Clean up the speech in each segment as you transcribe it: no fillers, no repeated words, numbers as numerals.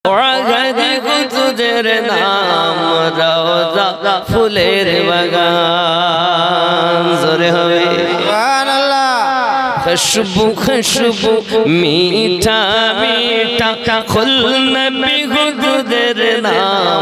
ওয়াগাদি হুজুরের নাম রওজা ফুলের বাগান জোরে হবে সুবহানাল্লাহ খুশবু খুশবু মিঠা মিঠা খুল নবী হুজুরের নাম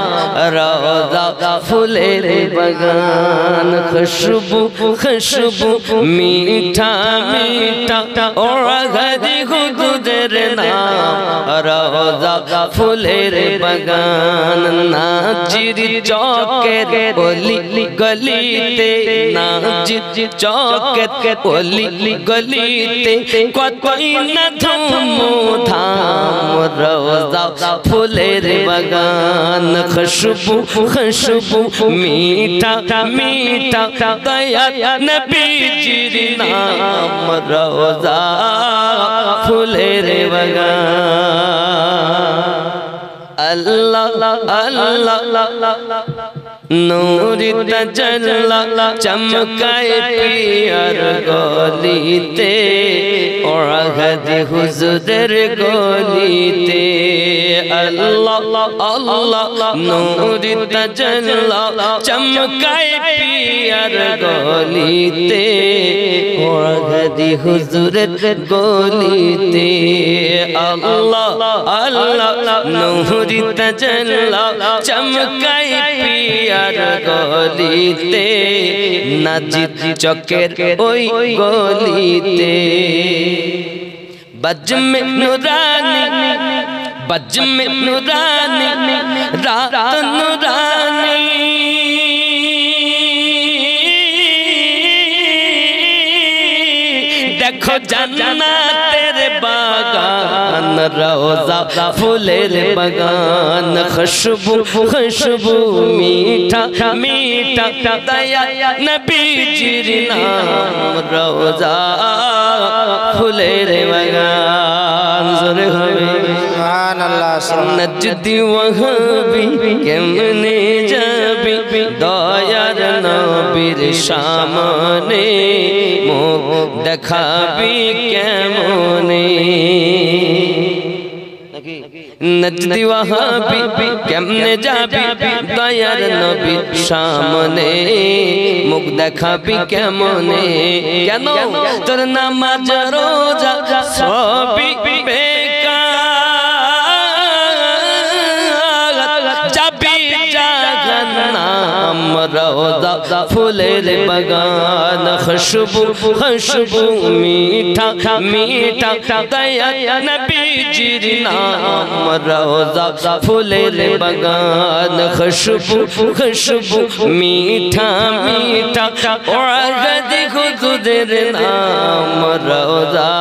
রওজা ফুলের বাগান খুশবু খুশবু মিঠা মিঠা ওয়াগাদি হুজুরের নাম রওজা ফুলের বাগান নাজির চকের গলি গলিতে নাজির চকের গলি গলিতে কতই না ধুম ধাম রওজা ফুলের বাগান খুশবু খুশবু মিঠা মিঠা দয়া নবীজির নাম রওজা ফুলের বাগান আল্লাহ আল্লাহ নূরি তাজাল্লা চমকায় পিয়ার গলিতে ওয়াগাদি হুজুরের গলিতে আল্লাহ আল্লাহ নূরি তাজাল্লা চমকায় পিয়ার গলিতে ওয়াগাদি হুজুরের গলিতে আল্লাহ আল্লাহ নূরি তাজাল্লা চমকায় পিয়ার গলিতে নাজির চকের ওই গলিতে বজমে নুরানি বজমে নুরানি রাত নুরানি দেখো জান্নাতের বাগান রওজা ফুলের বাগান খুশবু খুশবু মিঠা মিঠা দয়া নবীজির নাম রওজা ফুলের বাগান জোরে হবে সুবহানাল্লাহ নজদি ওয়াহাবি কেমনে যাবি দয়ার নবীর সামনে মুখ দেখাবি কেমনে নজদি ওয়াহাবি কেমনে যাবি দয়ার নবীর সামনে মুখ দেখাবি কেমনে কেন তোর নামাজ রোজা সবই বেকার যাবি জাহান্নাম রওজা ফুলের বাগান খুশবু খুশবু মিঠা মিঠা দয়া নবীজির নাম রওজা ফুলের বাগান খুশবু খুশবু মিঠা মিঠা ওয়াগাদি হুজুরের নাম রওজা